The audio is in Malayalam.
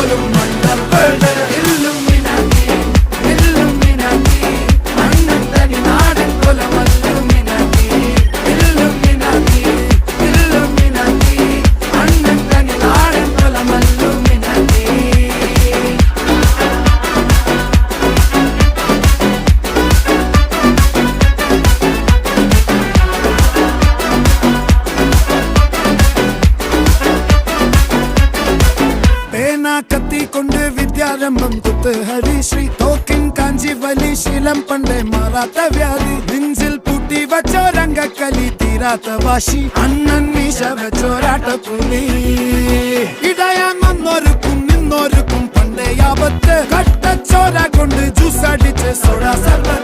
പോലും മണ്ടപ്പേട് ഇല്ലുമിനാറ്റി ഇല്ലുമിനാറ്റി അണ്ണൻ തനി നാടൻ കൊലമല്ലുമിനാറ്റി ഇല്ലുമിനാറ്റി ഇല്ലുമിനാറ്റി അണ്ണൻ തനി നാടൻ കൊലമല്ലുമിനാറ്റി. കത്തി കൊണ്ട് വിദ്യാരംഭം കുത്ത് ഹരിശ്രീ തോക്കിൻ കാഞ്ചി വലി ശീലം പണ്ടേ മാറാത്ത വ്യാധി നെഞ്ചിൽ പൂട്ടി വച്ചോരംഗക്കലി തീരാത്ത വാശി അണ്ണൻ മീശ വെച്ചോരാട്ട പുലി ഇടയാൻ വന്നോർക്കും നിന്നോർക്കും പണ്ടേ ആപത്ത് കട്ടച്ചോര കൊണ്ട് ജ്യൂസ് അടിച്ച് സോഡ സർബത്ത്